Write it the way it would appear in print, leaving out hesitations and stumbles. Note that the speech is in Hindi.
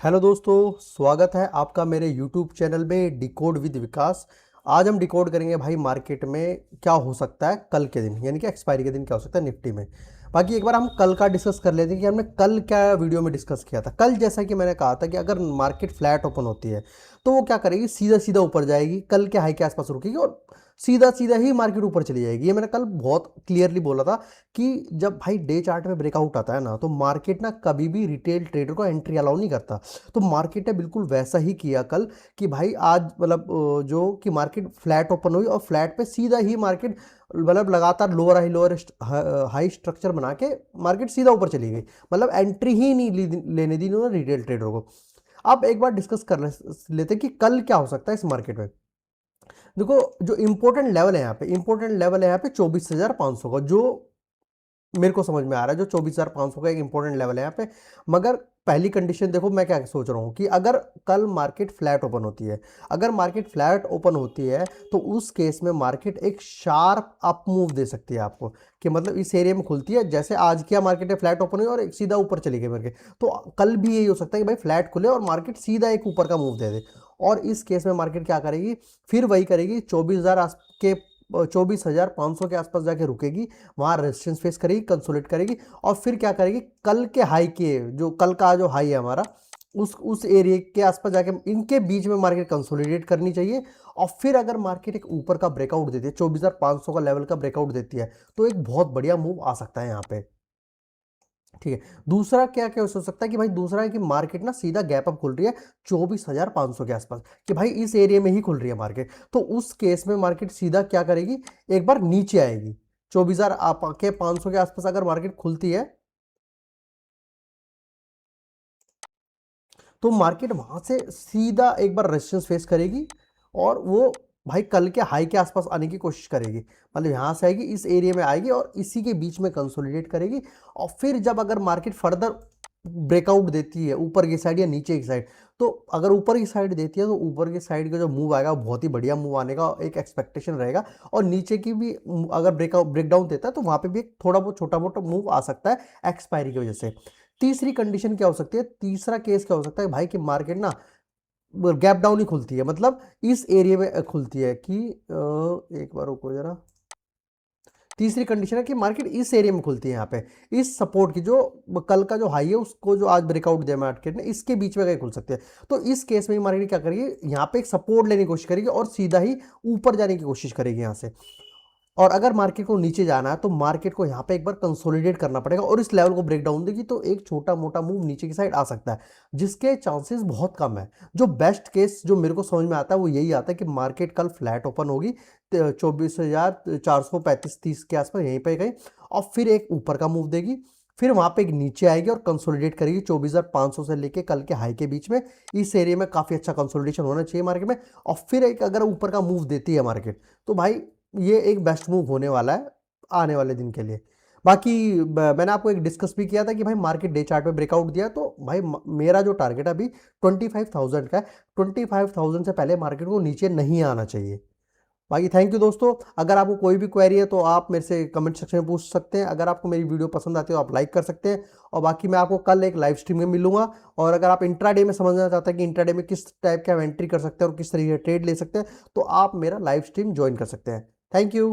हेलो दोस्तों, स्वागत है आपका मेरे यूट्यूब चैनल में डिकोड विद विकास। आज हम डिकोड करेंगे भाई मार्केट में क्या हो सकता है कल के दिन, यानी कि एक्सपायरी के दिन क्या हो सकता है निफ्टी में। बाकी एक बार हम कल का डिस्कस कर लेते हैं कि हमने कल क्या वीडियो में डिस्कस किया था। कल जैसा कि मैंने कहा था कि अगर मार्केट फ्लैट ओपन होती है तो वो क्या करेगी, सीधा सीधा ऊपर जाएगी, कल के हाई के आसपास रुकेगी और सीधा सीधा ही मार्केट ऊपर चली जाएगी। ये मैंने कल बहुत क्लियरली बोला था कि जब भाई डे चार्ट में ब्रेकआउट आता है ना, तो मार्केट ना कभी भी रिटेल ट्रेडर को एंट्री अलाउ नहीं करता। तो मार्केट ने बिल्कुल वैसा ही किया कल कि भाई आज मतलब जो कि मार्केट फ्लैट ओपन हुई और फ्लैट पे सीधा ही मार्केट मतलब लगातार lower high lower high structure बना के मार्केट सीधा ऊपर चली गई। मतलब एंट्री ही नहीं लेने दी उन्होंने रिटेल ट्रेडर को। अब एक बार डिस्कस कर लेते हैं कि कल क्या हो सकता है इस मार्केट में। देखो, जो इंपॉर्टेंट लेवल है यहाँ पे, इंपॉर्टेंट लेवल है यहाँ पे 24,500 का, जो मेरे को समझ में आ रहा है। जो 24,500 का एक इंपॉर्टेंट लेवल है यहाँ पे। मगर पहली कंडीशन देखो, मैं क्या सोच रहा हूँ कि अगर कल मार्केट फ्लैट ओपन होती है, अगर मार्केट फ्लैट ओपन होती है तो उस केस में मार्केट एक शार्प अप मूव दे सकती है आपको। कि मतलब इस एरिया में खुलती है, जैसे आज किया मार्केट है, फ्लैट ओपन हुई और एक सीधा ऊपर चली गई मार्केट। तो कल भी यही हो सकता है कि भाई फ्लैट खुले और मार्केट सीधा एक ऊपर का मूव दे दे। और इस केस में मार्केट क्या करेगी, फिर वही करेगी, 24,500 के आसपास जाके रुकेगी, वहां रेजिस्टेंस फेस करेगी, कंसोलिडेट करेगी और फिर क्या करेगी, कल के हाई के जो कल का जो हाई है हमारा, उस एरिया के आसपास जाके इनके बीच में मार्केट कंसोलिडेट करनी चाहिए। और फिर अगर मार्केट एक ऊपर का ब्रेकआउट देती है, 24,500 का लेवल का ब्रेकआउट देती है, तो एक बहुत बढ़िया मूव आ सकता है यहाँ पे। ठीक है। दूसरा क्या क्या हो सकता है कि भाई, दूसरा है कि मार्केट ना सीधा गैप अप खुल रही है 24,500 के आसपास, कि भाई इस एरिया में ही खुल रही है मार्केट। तो उस केस में मार्केट सीधा क्या करेगी, एक बार नीचे आएगी 24,500 के आसपास अगर मार्केट खुलती है, तो मार्केट वहां से सीधा एक बार रेजिस्टेंस फेस करेगी और वो भाई कल के हाई के आसपास आने की कोशिश करेगी। मतलब यहां से आएगी, इस एरिया में आएगी और इसी के बीच में कंसोलिडेट करेगी। और फिर जब अगर मार्केट फर्दर ब्रेकआउट देती है ऊपर की साइड या नीचे की साइड, तो अगर ऊपर की साइड देती है तो ऊपर की साइड का जो मूव आएगा वो बहुत ही बढ़िया मूव आने का एक एक्सपेक्टेशन रहेगा। और नीचे की भी अगर ब्रेकडाउन देता है तो वहां पे भी एक थोड़ा बहुत छोटा मोटा मूव आ सकता है एक्सपायरी की वजह से। तीसरी कंडीशन क्या हो सकती है, तीसरा केस क्या हो सकता है भाई कि मार्केट ना गैप डाउन ही खुलती है, मतलब इस एरिया में खुलती है कि एक बार रुको जरा। तीसरी कंडीशन है कि मार्केट इस एरिया में खुलती है, यहाँ पे इस सपोर्ट की जो कल का जो हाई है उसको जो आज ब्रेकआउट दिया मार्केट ने, इसके बीच में कहीं खुल सकते हैं। तो इस केस में मार्केट क्या करेगी, यहाँ पे एक सपोर्ट लेने की कोशिश करेगी और सीधा ही ऊपर जाने की कोशिश करेगी यहाँ से। और अगर मार्केट को नीचे जाना है तो मार्केट को यहाँ पे एक बार कंसोलिडेट करना पड़ेगा और इस लेवल को ब्रेक डाउन देगी, तो एक छोटा मोटा मूव नीचे की साइड आ सकता है, जिसके चांसेस बहुत कम है। जो बेस्ट केस जो मेरे को समझ में आता है वो यही आता है कि मार्केट कल फ्लैट ओपन होगी 24,435-30 के आसपास यहीं पे कहीं, और फिर एक ऊपर का मूव देगी, फिर वहां पे एक नीचे आएगी और कंसोलिडेट करेगी 24,500 से लेके कल के हाई के बीच में। इस एरिया में काफी अच्छा कंसोलिडेशन होना चाहिए मार्केट में। और फिर एक अगर ऊपर का मूव देती है मार्केट, तो भाई ये एक बेस्ट मूव होने वाला है आने वाले दिन के लिए। बाकी मैंने आपको एक डिस्कस भी किया था कि भाई मार्केट डे चार्ट पे ब्रेकआउट दिया, तो भाई मेरा जो टारगेट है अभी 25,000 का है। 25,000 से पहले मार्केट को नीचे नहीं आना चाहिए। बाकी थैंक यू दोस्तों, अगर आपको कोई भी क्वेरी है तो आप मेरे से कमेंट सेक्शन में पूछ सकते हैं। अगर आपको मेरी वीडियो पसंद आती है तो आप लाइक कर सकते हैं। और बाकी मैं आपको कल एक लाइव स्ट्रीम में मिलूंगा। और अगर आप इंट्राडे में समझना चाहते हैं कि इंट्राडे में किस टाइप का एंट्री कर सकते हैं और किस तरीके से ट्रेड ले सकते हैं, तो आप मेरा लाइव स्ट्रीम ज्वाइन कर सकते हैं। Thank you.